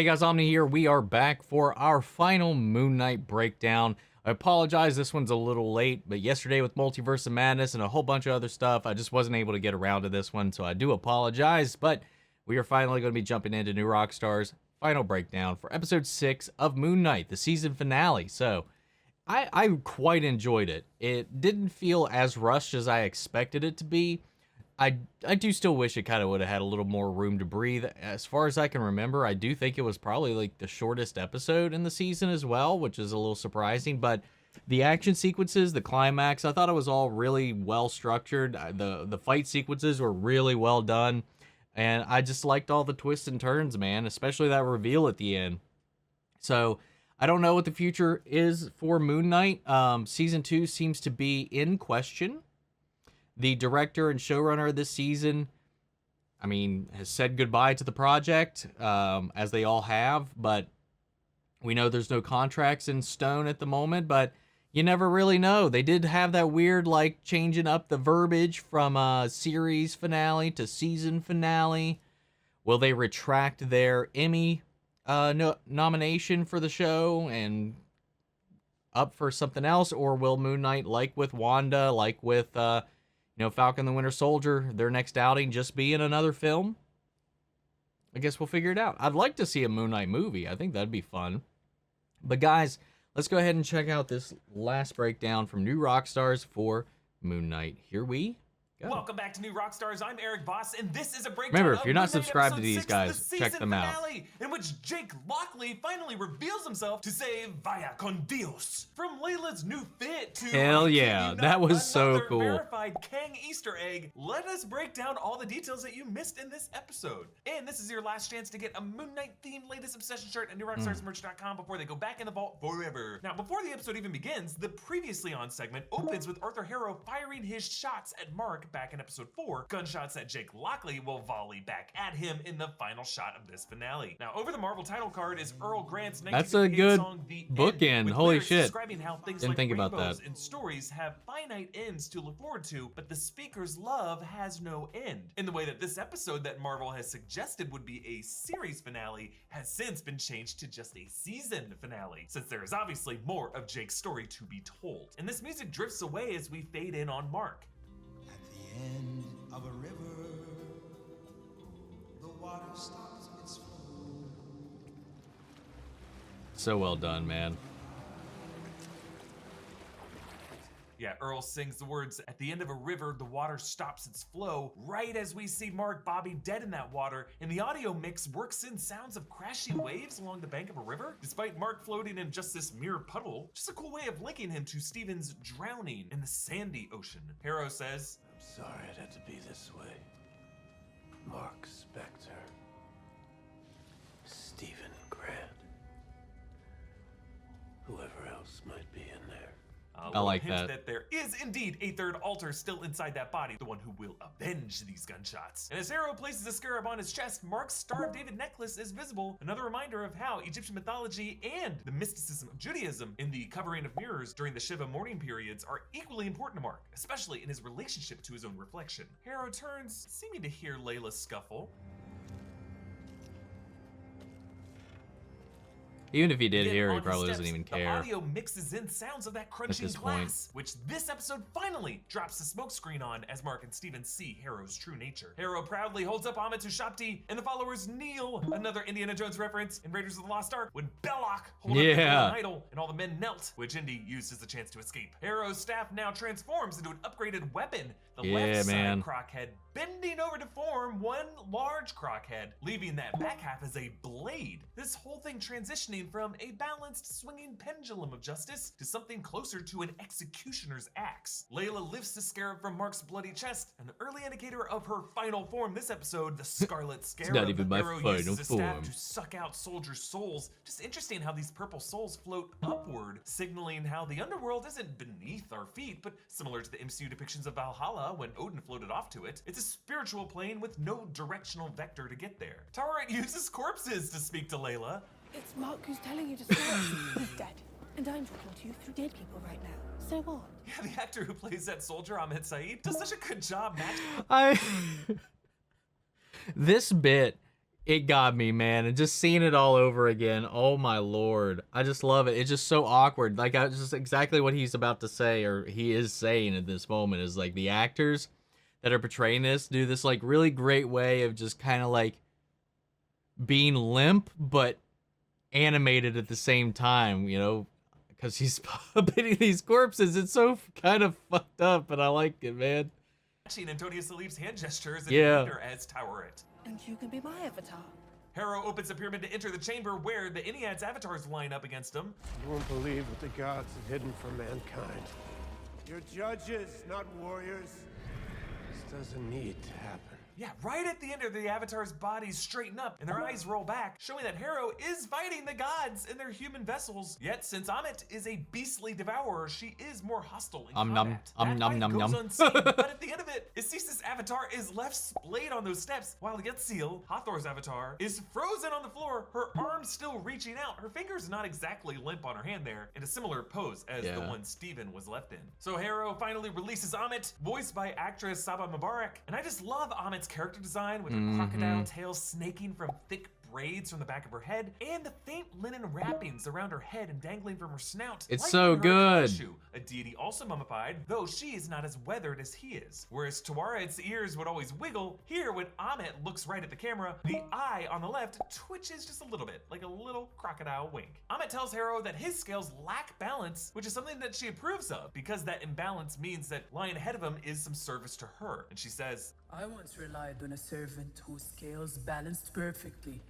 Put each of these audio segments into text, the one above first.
Hey guys, Omni here. We are back for our final Moon Knight breakdown. I apologize, this one's a little late, but yesterday with Multiverse of Madness and a whole bunch of other stuff, I just wasn't able to get around to this one, so I do apologize, but we are finally going to be jumping into New Rockstar's final breakdown for episode 6 of Moon Knight, the season finale. So, I quite enjoyed it. It didn't feel as rushed as I expected it to be. I do still wish it kind of would have had a little more room to breathe. As far as I can remember, I do think it was probably like the shortest episode in the season as well, which is a little surprising. But the action sequences, the climax, I thought it was all really well structured. The fight sequences were really well done, and I just liked all the twists and turns, man, especially that reveal at the end. So I don't know what the future is for Moon Knight. Season 2 seems to be in question. The director and showrunner of this season, I mean, has said goodbye to the project, as they all have, but we know there's no contracts in stone at the moment, but you never really know. They did have that weird, like, changing up the verbiage from series finale to season finale. Will they retract their Emmy nomination for the show and up for something else, or will Moon Knight, like with Wanda, like with Falcon the Winter Soldier, their next outing just be in another film? I guess we'll figure it out. I'd like to see a Moon Knight movie. I think that'd be fun. But guys, let's go ahead and check out this last breakdown from New Rockstars for Moon Knight. Here we go. Welcome back to New Rockstars. I'm Eric Voss, and this is a breakdown. Remember, if you're not of Moon Knight subscribed to episode these 6, guys, the check season them out. finale, in which Jake Lockley finally reveals himself to say "Vaya con Dios." From Layla's new fit to Hell yeah, "I kid you that not, was so another cool. verified Kang Easter egg. Let us break down all the details that you missed in this episode. And this is your last chance to get a Moon Knight themed latest obsession shirt at NewRockstarsMerch.com before they go back in the vault forever. Now, before the episode even begins, the previously on segment opens with Arthur Harrow firing his shots at Mark back in episode 4, gunshots that Jake Lockley will volley back at him in the final shot of this finale. Now, over the Marvel title card is Earl Grant's That's a 1958 good song, The bookend. End, with Holy lyrics shit. describing how things Didn't like think about rainbows that. and stories have finite ends to look forward to, but the speaker's love has no end. In the way that this episode that Marvel has suggested would be a series finale has since been changed to just a season finale, since there is obviously more of Jake's story to be told. And this music drifts away as we fade in on Mark. At the end of a river, the water stops its flow. So well done, man. Yeah, Earl sings the words, "At the end of a river, the water stops its flow," right as we see Mark Bobby dead in that water, and the audio mix works in sounds of crashing waves along the bank of a river, despite Mark floating in just this mere puddle. Just a cool way of linking him to Stephen's drowning in the sandy ocean. Harrow says, I'm sorry it had to be this way. Mark Spector. Stephen Grant. Whoever else might be in there. I like hint that. there is indeed a third alter still inside that body, the one who will avenge these gunshots. And as Harrow places a scarab on his chest, Mark's Star of David necklace is visible, another reminder of how Egyptian mythology and the mysticism of Judaism in the covering of mirrors during the Shiva mourning periods are equally important to Mark, especially in his relationship to his own reflection. Harrow turns, seeming to hear Layla scuffle. Even if he did Again, hear, he on his probably doesn't steps, even The care. audio mixes in sounds of that crunching this point. glass, which this episode finally drops the smoke screen on as Mark and Steven see Harrow's true nature. Harrow proudly holds up Amitu Shapti, and the followers kneel, another Indiana Jones reference in Raiders of the Lost Ark, when Belloc hold up the Yeah. golden idol, and all the men knelt, which Indy used as a chance to escape. Harrow's staff now transforms into an upgraded weapon, the Yeah, left side man. crockhead bending over to form one large crockhead, leaving that back half as a blade. This whole thing transitioning from a balanced swinging pendulum of justice to something closer to an executioner's axe. Layla lifts the scarab from Mark's bloody chest, an early indicator of her final form this episode, the Scarlet Scarab. not even my Arrow final uses a staff form. to suck out soldiers' souls. Just interesting how these purple souls float upward, signaling how the underworld isn't beneath our feet, but similar to the MCU depictions of Valhalla when Odin floated off to it. It's a spiritual plane with no directional vector to get there. Tara uses corpses to speak to Layla. It's Mark who's telling you to stop. He's dead. And I'm talking to you through dead people right now. So what? Yeah, the actor who plays that soldier, Ahmed Saeed, does such a good job matching. I this bit it got me, man. And just seeing it all over again. Oh my lord. I just love it. It's just so awkward. Like, I just exactly what he's about to say, or he is saying at this moment, is like the actors that are portraying this do this like really great way of just kind of like being limp but animated at the same time, you know, because he's puppeting these corpses. It's so kind of fucked up, but I like it, man. Matching Antonia Salif's hand gestures and Yeah. later as Towerette. And you can be my avatar. Harrow opens the pyramid to enter the chamber where the Ennead's avatars line up against him. You won't believe what the gods have hidden from mankind. You're judges, not warriors. This doesn't need to happen. Yeah, right at the end of the avatar's bodies straighten up and their eyes roll back, showing that Harrow is fighting the gods in their human vessels. Yet, since Ammit is a beastly devourer, she is more hostile in combat. That fight goes unseen, but at the end of it, Isis' avatar is left splayed on those steps, while Yetzil, Hathor's avatar, is frozen on the floor, her arms still reaching out, her fingers not exactly limp on her hand there, in a similar pose as the one Steven was left in. So Harrow finally releases Ammit, voiced by actress Saba Mubarak, and I just love Ammit's character design with her crocodile tail snaking from thick braids from the back of her head, and the faint linen wrappings around her head and dangling from her snout. It's like so Minhara good. Khonshu, a deity also mummified, though she is not as weathered as he is. Whereas Tawaret's ears would always wiggle, here when Ammit looks right at the camera, the eye on the left twitches just a little bit, like a little crocodile wink. Ammit tells Harrow that his scales lack balance, which is something that she approves of, because that imbalance means that lying ahead of him is some service to her. And she says, I once relied on a servant whose scales balanced perfectly.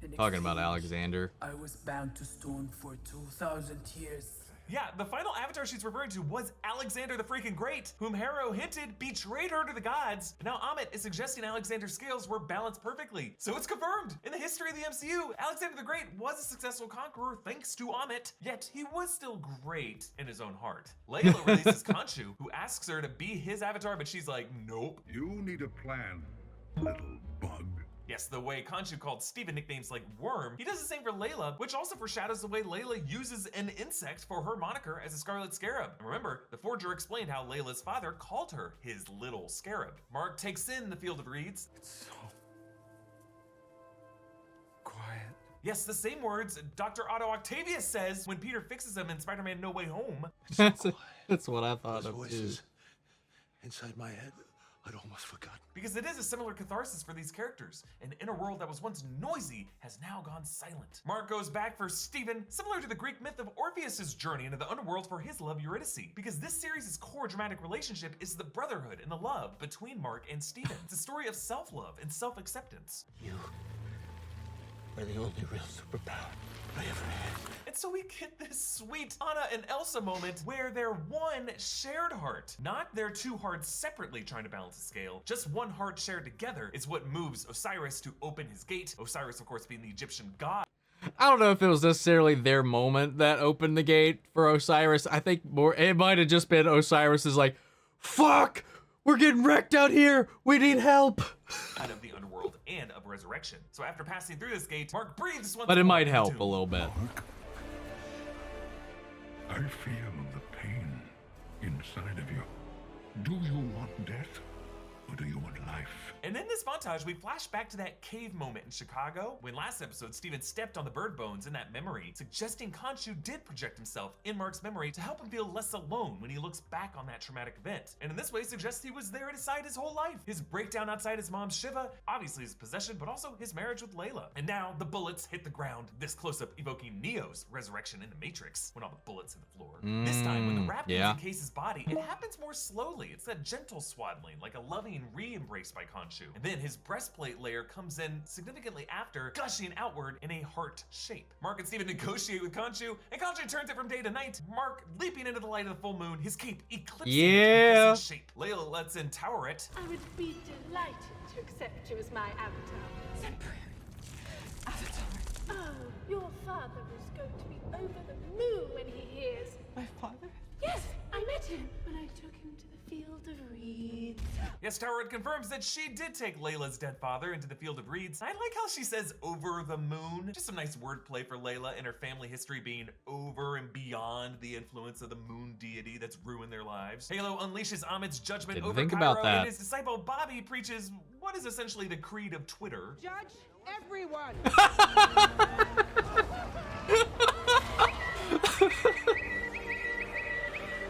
In Talking about exchange, Alexander. I was bound to stone for 2,000 years. yeah, the final avatar she's referring to was Alexander the freaking Great, whom Harrow hinted betrayed her to the gods. And now Ammit is suggesting Alexander's scales were balanced perfectly. So it's confirmed. In the history of the MCU, Alexander the Great was a successful conqueror thanks to Ammit, yet he was still great in his own heart. Layla releases Khonshu, who asks her to be his avatar, but she's like, nope. You need a plan, little bug. Yes, the way Khonshu called Steven nicknames like Worm, he does the same for Layla, which also foreshadows the way Layla uses an insect for her moniker as a Scarlet Scarab. And remember, the Forger explained how Layla's father called her his little scarab. Mark takes in the Field of Reeds. It's so quiet. Yes, the same words Dr. Otto Octavius says when Peter fixes him in Spider-Man No Way Home. That's what I thought Those of too. voices inside my head, I'd almost forgotten. Because it is a similar catharsis for these characters. An inner world that was once noisy has now gone silent. Mark goes back for Steven, similar to the Greek myth of Orpheus's journey into the underworld for his love Eurydice. Because this series' core dramatic relationship is the brotherhood and the love between Mark and Steven. It's a story of self-love and self-acceptance. You are the only real superpower I ever had. And so we get this sweet Anna and Elsa moment where they're one shared heart, not their two hearts separately trying to balance the scale. Just one heart shared together is what moves Osiris to open his gate. Osiris, of course, being the Egyptian god. I don't know if it was necessarily their moment that opened the gate for Osiris. I think more it might have just been Osiris is like, fuck, we're getting wrecked out here. We need help. Out of the underworld and of resurrection. So after passing through this gate, Mark breathes once But it more might into help tomb. a little bit. Mark, I feel the pain inside of you. Do you want death, or do you want life? And in this montage, we flash back to that cave moment in Chicago when last episode Steven stepped on the bird bones in that memory, suggesting Khonshu did project himself in Mark's memory to help him feel less alone when he looks back on that traumatic event. And in this way suggests he was there at his side his whole life. His breakdown outside his mom's Shiva, obviously his possession, but also his marriage with Layla. And now the bullets hit the ground, this close-up evoking Neo's resurrection in the Matrix when all the bullets hit the floor. This time, when the wrappings encase his body, it happens more slowly. It's that gentle swaddling, like a loving re-embrace by Khonshu. And then his breastplate layer comes in significantly after, gushing outward in a heart shape. Mark and Steven negotiate with Khonshu, and Khonshu turns it from day to night. Mark leaping into the light of the full moon, his cape eclipsing its crescent shape. Layla lets in Towerette. I would be delighted to accept you as my avatar. Avatar. Oh, your father is going to be over the moon when he hears. My father? Yes, I met him when I took him to the Field of Reeds. Yes, Tower Red confirms that she did take Layla's dead father into the Field of Reeds. I like how she says over the moon. Just some nice wordplay for Layla and her family history being over and beyond the influence of the moon deity that's ruined their lives. Halo unleashes Amit's judgment Didn't over think Cairo, about that. and his disciple Bobby preaches what is essentially the creed of Twitter. Judge everyone.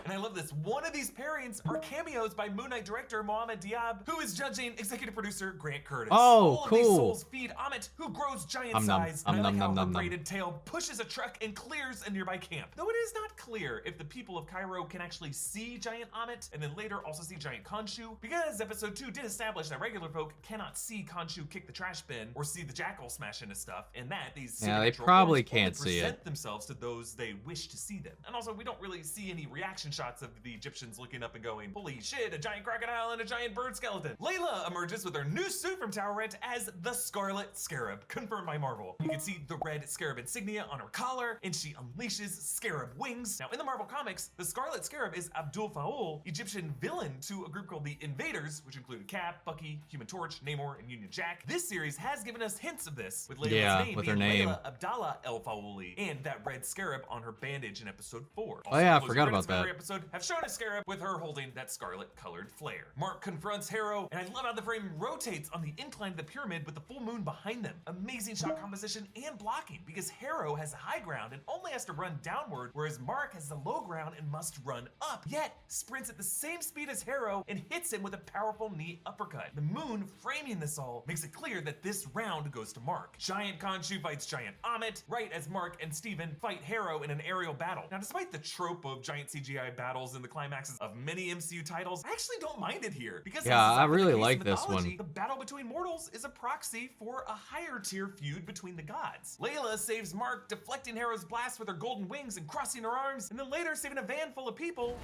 And I love this. One of these pairings are cameos by Moon Knight director Mohamed Diab, who is judging executive producer Grant Curtis. Oh, All of these cool. souls feed Amit, who grows giant size. And I like how her braided tail pushes a truck and clears a nearby camp. Though it is not clear if the people of Cairo can actually see giant Amit and then later also see giant Khonshu, because episode 2 did establish that regular folk cannot see Khonshu kick the trash bin or see the jackal smash into stuff, and that these Yeah, they supernatural probably forms only can't see it. present themselves to those they wish to see them. And also, we don't really see any reaction shots of the Egyptians looking up and going, holy shit, a giant crocodile and a giant bird skeleton. Layla emerges with her new suit from Tower Rent as the Scarlet Scarab, confirmed by Marvel. You can see the red scarab insignia on her collar, and she unleashes scarab wings. Now, in the Marvel comics, the Scarlet Scarab is Abdul Faul, Egyptian villain to a group called the Invaders, which included Cap, Bucky, Human Torch, Namor, and Union Jack. This series has given us hints of this, with Layla's name with being her name. Layla Abdallah El Faouli, and that red scarab on her bandage in episode 4. Oh yeah, I closing forgot credits about of every that. episode have shown a scarab with her holding that scarlet colored flare. Mark confronts Harrow, and I love how the frame rotates on the incline of the pyramid with the full moon behind them. Amazing shot composition and blocking, because Harrow has the high ground and only has to run downward, whereas Mark has the low ground and must run up, yet sprints at the same speed as Harrow and hits him with a powerful knee uppercut. The moon framing this all makes it clear that this round goes to Mark. Giant Khonshu fights Giant Amit, right as Mark and Steven fight Harrow in an aerial battle. Now, despite the trope of giant CGI battles in the climaxes of many MCU titles, I actually don't mind it here, because Yeah, as is I often the really case in like this mythology, one. The battle between mortals is a proxy for a higher tier feud between the gods. Layla saves Mark, deflecting Harrow's blast with her golden wings and crossing her arms, and then later saving a van full of people.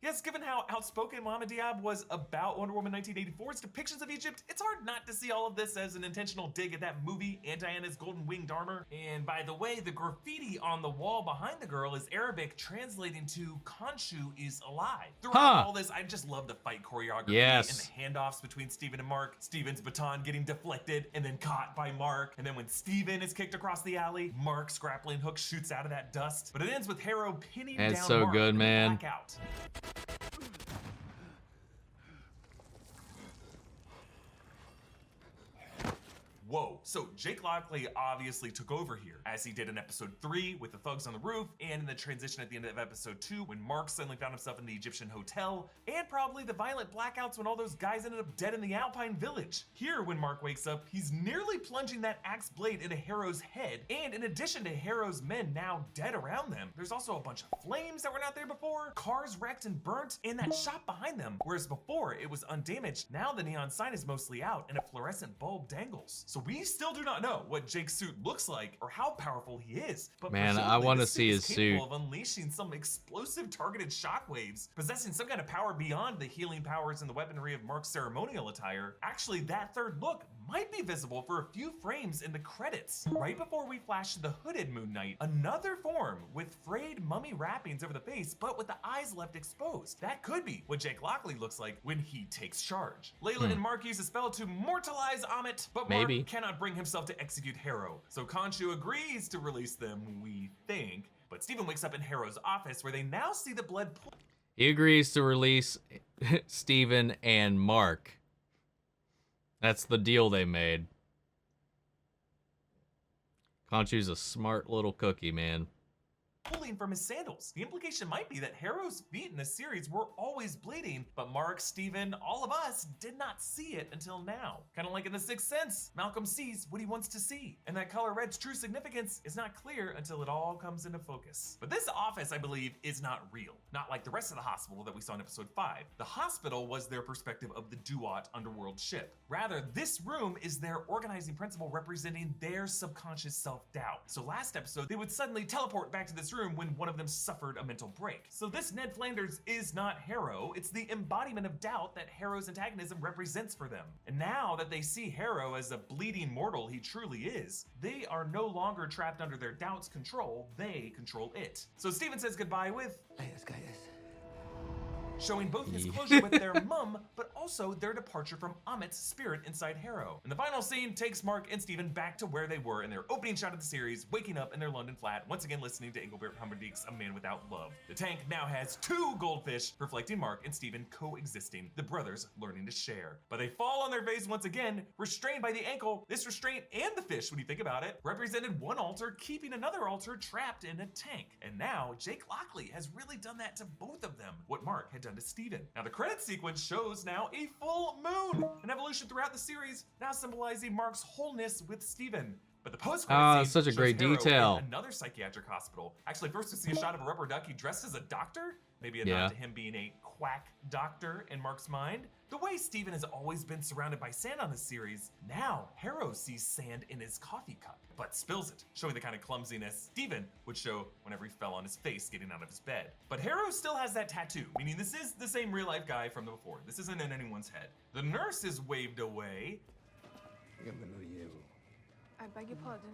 Yes, given how outspoken Mohamed Diab was about Wonder Woman 1984's depictions of Egypt, it's hard not to see all of this as an intentional dig at that movie and Diana's golden winged armor. And by the way, the graffiti on the wall behind the girl is Arabic, translating to Khonshu is alive. Throughout all this, I just love the fight choreography and the handoffs between Steven and Mark. Steven's baton getting deflected and then caught by Mark. And then when Steven is kicked across the alley, Mark's grappling hook shoots out of that dust. But it ends with Harrow pinning down so Mark good, and man. blackout. Whoa, so Jake Lockley obviously took over here, as he did in episode 3 with the thugs on the roof, and in the transition at the end of episode 2 when Mark suddenly found himself in the Egyptian hotel, and probably the violent blackouts when all those guys ended up dead in the Alpine village. Here, when Mark wakes up, he's nearly plunging that axe blade into Harrow's head, and in addition to Harrow's men now dead around them, there's also a bunch of flames that were not there before, cars wrecked and burnt, and that shop behind them, whereas before it was undamaged. Now the neon sign is mostly out, and a fluorescent bulb dangles. So we still do not know what Jake's suit looks like or how powerful he is, but Man, I presumably wanna this see suit his is capable suit. of unleashing some explosive targeted shockwaves, possessing some kind of power beyond the healing powers and the weaponry of Mark's ceremonial attire. Actually, that third look might be visible for a few frames in the credits. Right before we flash to the hooded Moon Knight, another form with frayed mummy wrappings over the face, but with the eyes left exposed. That could be what Jake Lockley looks like when he takes charge. Layla and Mark use a spell to mortalize Amit, but Mark Maybe. cannot bring himself to execute Harrow. So Khonshu agrees to release them, we think. But Steven wakes up in Harrow's office where they now see the blood He agrees to release Steven and Mark. That's the deal they made. Khonshu's a smart little cookie, man. pulling from his sandals. The implication might be that Harrow's feet in this series were always bleeding, but Mark, Steven, all of us did not see it until now. Kind of like in The Sixth Sense, Malcolm sees what he wants to see, and that color red's true significance is not clear until it all comes into focus. But this office, I believe, is not real. Not like the rest of the hospital that we saw in episode 5. The hospital was their perspective of the Duat underworld ship. Rather, this room is their organizing principle representing their subconscious self-doubt. So last episode, they would suddenly teleport back to this room when one of them suffered a mental break. So this Ned Flanders is not Harrow, it's the embodiment of doubt that Harrow's antagonism represents for them. And now that they see Harrow as a bleeding mortal he truly is, they are no longer trapped under their doubt's control, they control it. So Steven says goodbye with, showing both his closure with their mum, but also their departure from Amit's spirit inside Harrow. And the final scene takes Mark and Steven back to where they were in their opening shot of the series, waking up in their London flat, once again listening to Engelbert Humperdinck's A Man Without Love. The tank now has 2 goldfish, reflecting Mark and Steven coexisting, the brothers learning to share. But they fall on their face once again, restrained by the ankle. This restraint and the fish, when you think about it, represented one altar keeping another altar trapped in a tank. And now Jake Lockley has really done that to both of them, what Mark had done to Steven. Now the credit sequence shows now a full moon, an evolution throughout the series, now symbolizing Mark's wholeness with Steven. But the post-credit scene such a shows great Harrow detail. in another psychiatric hospital. Actually, first we see a shot of a rubber ducky dressed as a doctor, maybe a Yeah. nod to him being a quack doctor in Mark's mind. The way Steven has always been surrounded by sand on this series, now Harrow sees sand in his coffee cup, but spills it, showing the kind of clumsiness Steven would show whenever he fell on his face getting out of his bed. But Harrow still has that tattoo, meaning this is the same real-life guy from the before. This isn't in anyone's head. The nurse is waved away. I beg your pardon.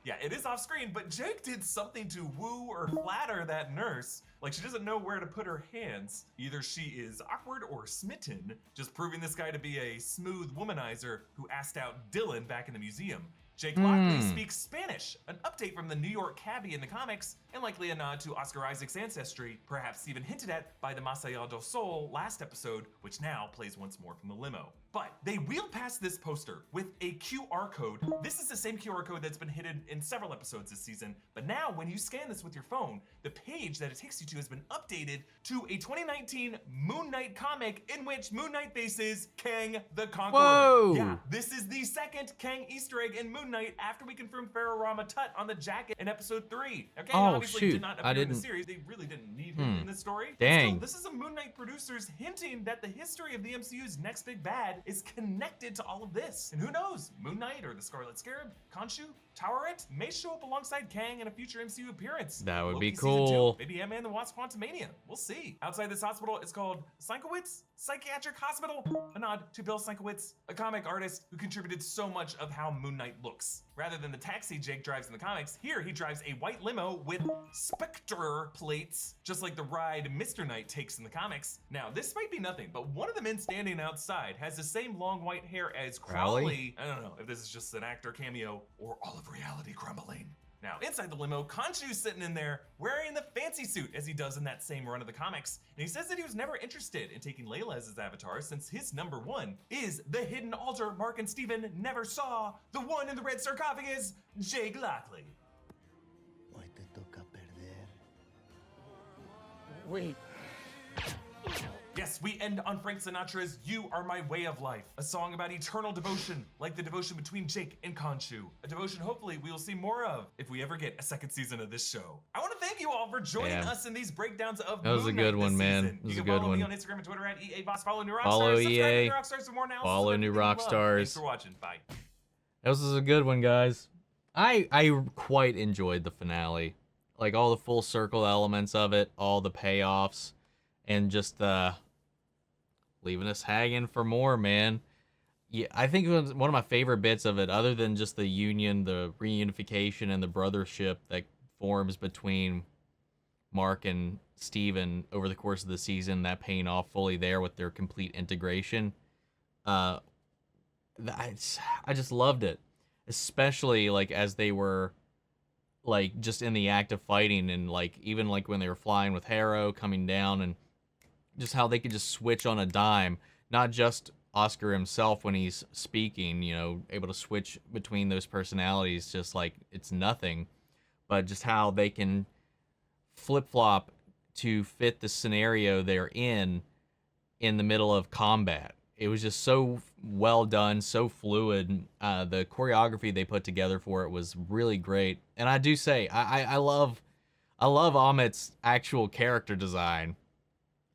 Yeah, it is off screen, but Jake did something to woo or flatter that nurse. Like, she doesn't know where to put her hands. Either she is awkward or smitten, just proving this guy to be a smooth womanizer who asked out Dylan back in the museum. Jake Lockley speaks Spanish, an update from the New York cabbie in the comics, and likely a nod to Oscar Isaac's ancestry, perhaps even hinted at by the Más Allá del Sol last episode, which now plays once more from the limo. But they wheeled past this poster with a QR code. This is the same QR code that's been hidden in several episodes this season, but now when you scan this with your phone, the page that it takes you to has been updated to a 2019 Moon Knight comic in which Moon Knight faces Kang the Conqueror. Whoa! Yeah, this is the second Kang Easter egg in Moon Knight after we confirmed Pharaoh Rama Tut on the jacket in episode 3. Okay, Oh, obviously shoot. did not I appear in the didn't- series. They really didn't need him in this story. Dang. Still, this is a Moon Knight producers hinting that the history of the MCU's next big bad is connected to all of this. And who knows, Moon Knight or the Scarlet Scarab, Khonshu, Taweret may show up alongside Kang in a future MCU appearance. That would Loki be season cool. 2, maybe Ant-Man and the Wasp Quantumania. We'll see. Outside this hospital, it's called Sienkiewicz Psychiatric Hospital, a nod to Bill Sienkiewicz, a comic artist who contributed so much of how Moon Knight looks. Rather than the taxi Jake drives in the comics, here he drives a white limo with Spectre plates, just like the ride Mr. Knight takes in the comics. Now, this might be nothing, but one of the men standing outside has the same long white hair as Crowley. I don't know if this is just an actor cameo or all of reality crumbling. Now, inside the limo, Khonshu's sitting in there wearing the fancy suit as he does in that same run of the comics. And he says that he was never interested in taking Layla as his avatar since his number one is the hidden altar Mark and Steven never saw, the one in the red sarcophagus, Jake Lockley. Wait. Yes, we end on Frank Sinatra's You Are My Way of Life, a song about eternal devotion, like the devotion between Jake and Khonshu. A devotion hopefully we will see more of if we ever get a second season of this show. I want to thank you all for joining Yeah. us in these breakdowns of That was Moon a good Knight one, this man. season. It was You a can good follow me one. on Instagram and Twitter at EAVoss. Follow New Rockstars. Follow Subscribe EA. to New Rockstars for more now. Follow Subscribe New to New Love. Rockstars. Thanks for watching. Bye. This was a good one, guys. I quite enjoyed the finale. Like all the full circle elements of it, all the payoffs, and just leaving us hanging for more, man. Yeah, I think it was one of my favorite bits of it, other than just the union, the reunification, and the brothership that forms between Mark and Steven over the course of the season, that paying off fully there with their complete integration. I just loved it, especially like as they were like just in the act of fighting, and like even like when they were flying with Harrow coming down, and just how they could just switch on a dime. Not just Oscar himself when he's speaking, you know, able to switch between those personalities just like it's nothing, but just how they can flip-flop to fit the scenario they're in the middle of combat. It was just so well done, so fluid. The choreography they put together for it was really great. And I do say, I love Amit's actual character design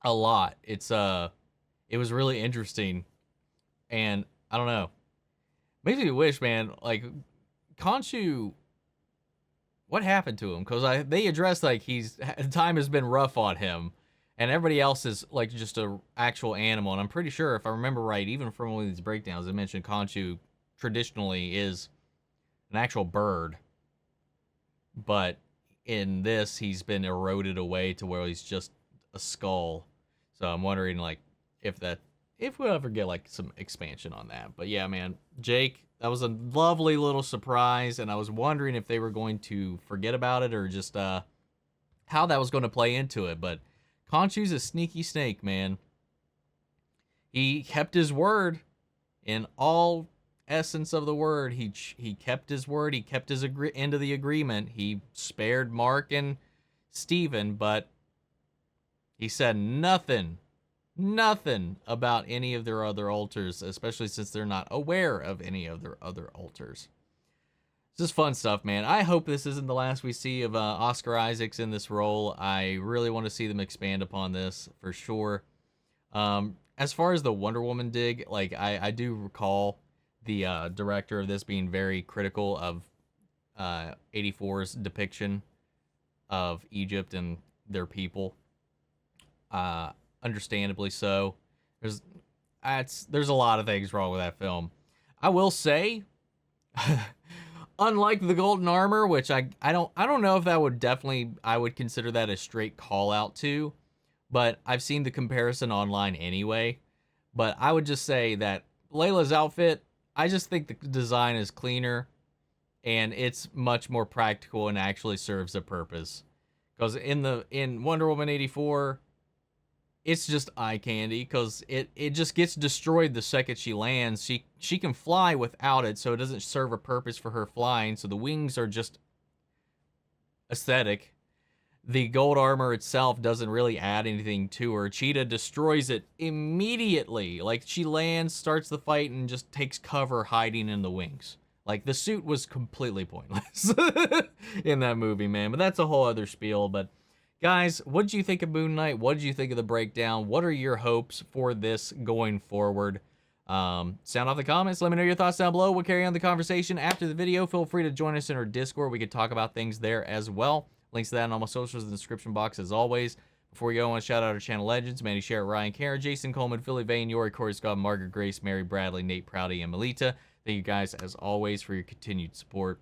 a lot. It was really interesting, and I don't know, makes me wish, man, like Khonshu, what happened to him? Because they addressed like time has been rough on him, and everybody else is like just a actual animal. And I'm pretty sure, if I remember right, even from one of these breakdowns, I mentioned Khonshu traditionally is an actual bird, but in this, he's been eroded away to where he's just a skull. So I'm wondering, like, if we'll ever get, like, some expansion on that. But yeah, man, Jake, that was a lovely little surprise, and I was wondering if they were going to forget about it or just how that was going to play into it. But Khonshu's a sneaky snake, man. He kept his word in all essence of the word. He kept his word. He kept his end of the agreement. He spared Mark and Steven, but he said nothing about any of their other altars, especially since they're not aware of any of their other altars. This is fun stuff, man. I hope this isn't the last we see of Oscar Isaacs in this role. I really want to see them expand upon this for sure. As far as the Wonder Woman dig, like I do recall the director of this being very critical of 84's depiction of Egypt and their people. Understandably so. There's a lot of things wrong with that film. I will say, unlike the Golden Armor, which I don't know if that would I would consider that a straight call out to, but I've seen the comparison online anyway. But I would just say that Layla's outfit, I just think the design is cleaner and it's much more practical and actually serves a purpose. Because in Wonder Woman 84, it's just eye candy because it just gets destroyed the second she lands. She can fly without it, so it doesn't serve a purpose for her flying. So the wings are just aesthetic. The gold armor itself doesn't really add anything to her. Cheetah destroys it immediately. Like, she lands, starts the fight, and just takes cover hiding in the wings. Like, the suit was completely pointless in that movie, man. But that's a whole other spiel. But guys, what did you think of Moon Knight? What did you think of the breakdown? What are your hopes for this going forward? Sound off the comments. Let me know your thoughts down below. We'll carry on the conversation after the video. Feel free to join us in our Discord. We could talk about things there as well. Links to that and all my socials in the description box as always. Before we go, I want to shout out our channel legends: Mandy Sherritt, Ryan Karen, Jason Coleman, Philly Vane, Yori, Corey Scott, Margaret Grace, Mary Bradley, Nate Prouty, and Melita. Thank you guys, as always, for your continued support.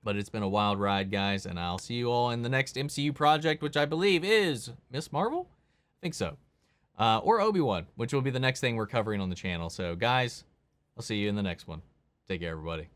But it's been a wild ride, guys, and I'll see you all in the next MCU project, which I believe is Miss Marvel? I think so. Or Obi-Wan, which will be the next thing we're covering on the channel. So, guys, I'll see you in the next one. Take care, everybody.